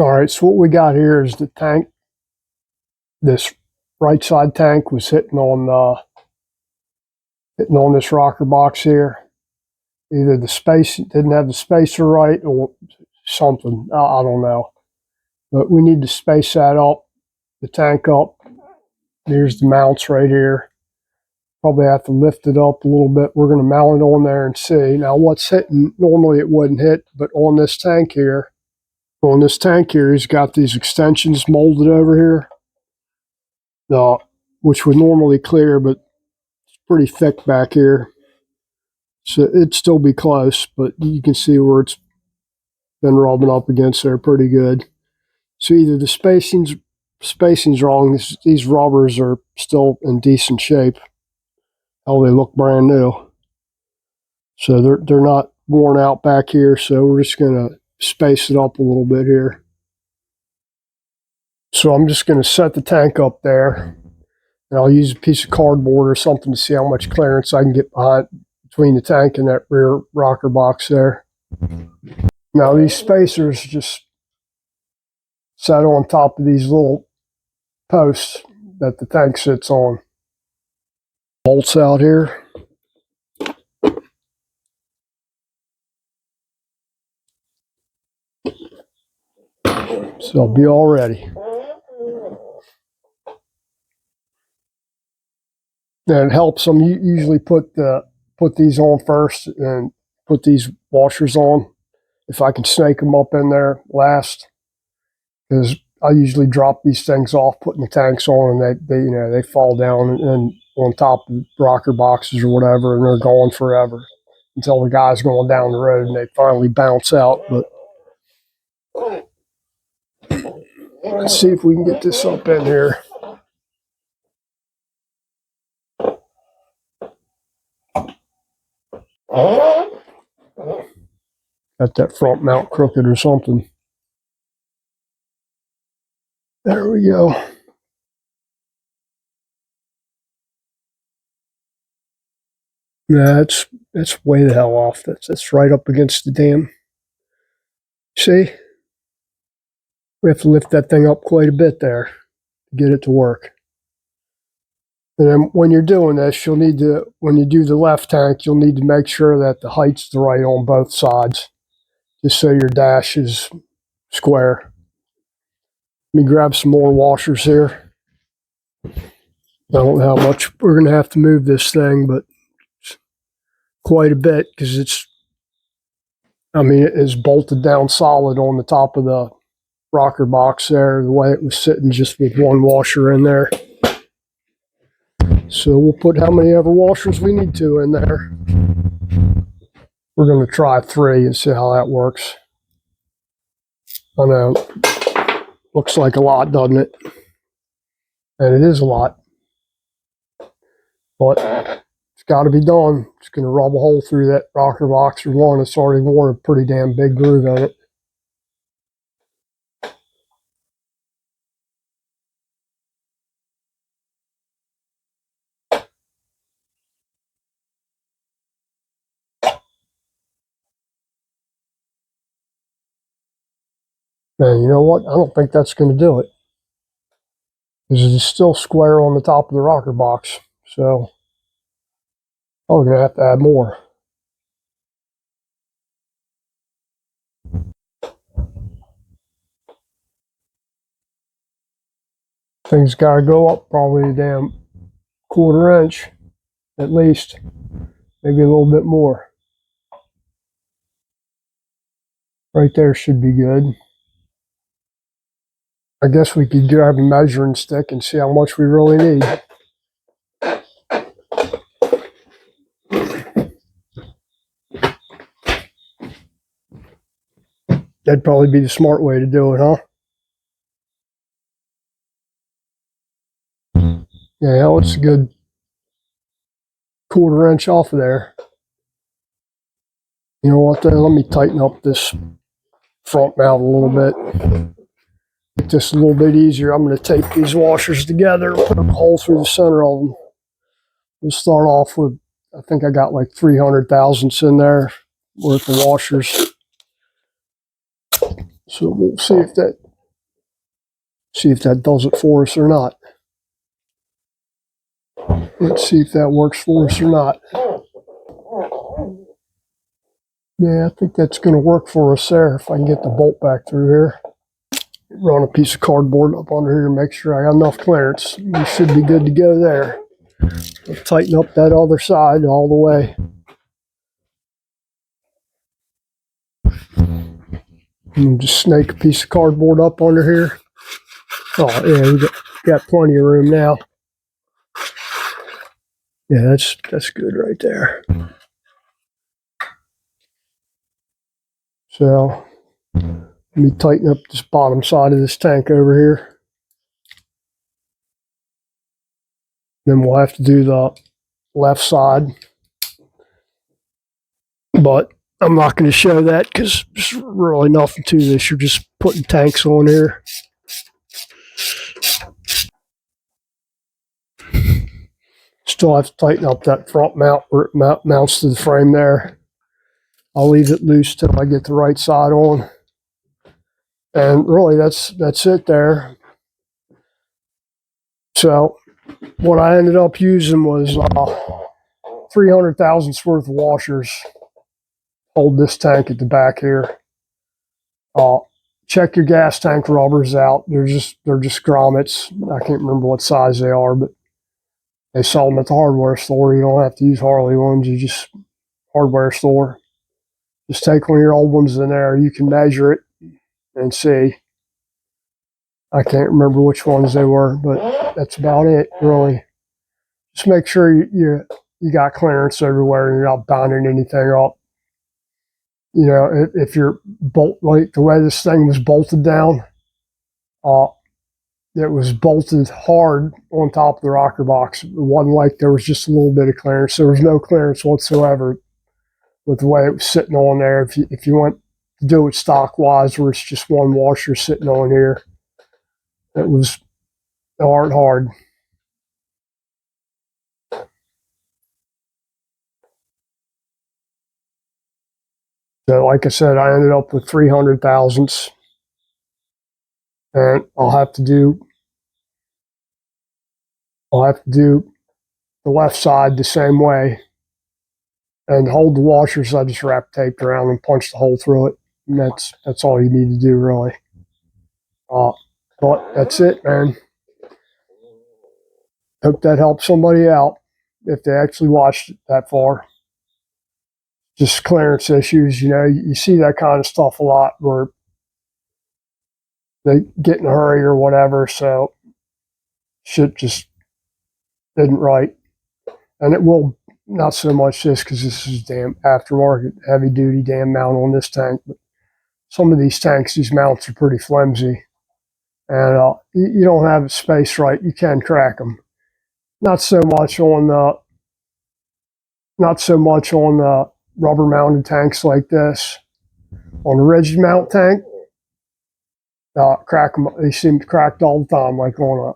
All right, so what we got here is the tank. This right side tank was hitting on this rocker box here. Either the space didn't have the spacer right or something. I don't know. But we need to space that up, the tank up. Here's the mounts right here. Probably have to lift it up a little bit. We're going to mount it on there and see. Now what's hitting, normally it wouldn't hit, but on this tank here, he's got these extensions molded over here, which would normally clear, but it's pretty thick back here. So it'd still be close, but you can see where it's been rubbing up against there pretty good. So either the spacing's wrong. These rubbers are still in decent shape. Oh, they look brand new. So they're not worn out back here. So we're just gonna space it up a little bit here. So I'm just gonna set the tank up there, and I'll use a piece of cardboard or something to see how much clearance I can get between the tank and that rear rocker box there. Now these spacers just set on top of these little posts that the tank sits on. Bolts out here. So I'll be all ready. And it helps them. You usually put these on first and put these washers on. If I can snake them up in there last, because I usually drop these things off, putting the tanks on, and they fall down and on top of rocker boxes or whatever, and they're gone forever until the guy's going down the road and they finally bounce out. But let's see if we can get this up in here. Got that front mount crooked or something. There we go. Nah, that's way the hell off. That's right up against the dam. See? We have to lift that thing up quite a bit there to get it to work. And then when you're doing this, you'll need to, when you do the left tank, you'll need to make sure that the height's the right on both sides, just so your dash is square. Let me grab some more washers here. I don't know how much we're going to have to move this thing, but quite a bit, because it is bolted down solid on the top of the rocker box there, the way it was sitting just with one washer in there. So we'll put how many ever washers we need to in there. We're going to try 3 and see how that works. I know, looks like a lot, doesn't it? And it is a lot. But it's got to be done. It's going to rub a hole through that rocker box or one. It's already worn a pretty damn big groove in it. And you know what? I don't think that's going to do it, because it's still square on the top of the rocker box. So I'm going to have to add more. Things got to go up probably a damn 1/4 inch at least, maybe a little bit more. Right there should be good. I guess we could grab a measuring stick and see how much we really need. That'd probably be the smart way to do it, huh? Yeah, it's a good 1/4 inch off of there. You know what, let me tighten up this front mount a little bit. Make this a little bit easier. I'm going to tape these washers together, put a hole through the center of them. We'll start off with, I think I got like 300 thousandths in there worth of washers. So we'll see if that See if that does it for us or not. Let's see if that works for us or not. Yeah, I think that's going to work for us there if I can get the bolt back through here. Run a piece of cardboard up under here and make sure I got enough clearance. We should be good to go there. We'll tighten up that other side all the way. And just snake a piece of cardboard up under here. Oh, yeah, we got plenty of room now. Yeah, that's good right there. So, let me tighten up this bottom side of this tank over here. Then we'll have to do the left side. But I'm not going to show that because there's really nothing to this. You're just putting tanks on here. Still have to tighten up that front mount where it mounts to the frame there. I'll leave it loose till I get the right side on. And really, that's it there. So what I ended up using was 300 thousandths worth of washers. Hold this tank at the back here. Check your gas tank rubbers out. They're just grommets. I can't remember what size they are, but they sell them at the hardware store. You don't have to use Harley ones. You just hardware store. Just take one of your old ones in there. You can measure it and see. I can't remember which ones they were, but that's about it, really. Just make sure you got clearance everywhere and you're not binding anything up. You know, if you're like the way this thing was bolted down, it was bolted hard on top of the rocker box. It wasn't like there was just a little bit of clearance. There was no clearance whatsoever with the way it was sitting on there. If you want to do it stock wise, where it's just one washer sitting on here, it was hard. So, like I said, I ended up with 300 thousandths, and I'll have to do the left side the same way, and hold the washers. I just wrap taped around and punch the hole through it, and that's all you need to do, really. But that's it, man. Hope that helps somebody out if they actually watched it that far. Just clearance issues, you know, you see that kind of stuff a lot where they get in a hurry or whatever, so shit just isn't right. And it will, not so much this because this is damn aftermarket, heavy duty damn mount on this tank, but some of these tanks, these mounts are pretty flimsy. And you don't have the space right, you can crack them. Not so much on the rubber mounted tanks like this. On a rigid mount tank, crack them. They seem cracked all the time, like on a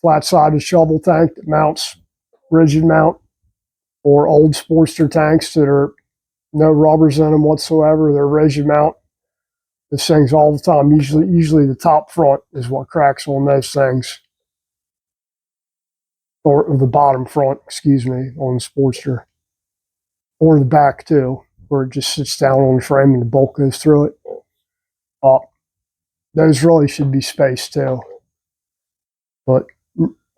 flat-sided shovel tank that mounts rigid mount, or old Sportster tanks that are no rubbers in them whatsoever. They're rigid mount. This thing's all the time. Usually the top front is what cracks on those things, or the bottom front, excuse me, on the Sportster, or the back too, where it just sits down on the frame and the bolt goes through it. Those really should be spaced too, but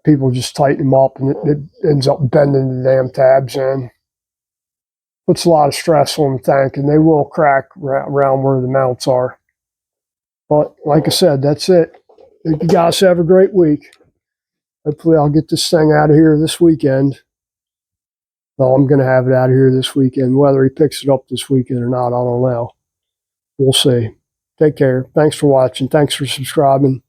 people just tighten them up and it ends up bending the damn tabs in. Puts a lot of stress on the tank, and they will crack around where the mounts are. But like I said, that's it. You guys have a great week. Hopefully I'll get this thing out of here this weekend. Well, I'm going to have it out of here this weekend. Whether he picks it up this weekend or not, I don't know. We'll see. Take care. Thanks for watching. Thanks for subscribing.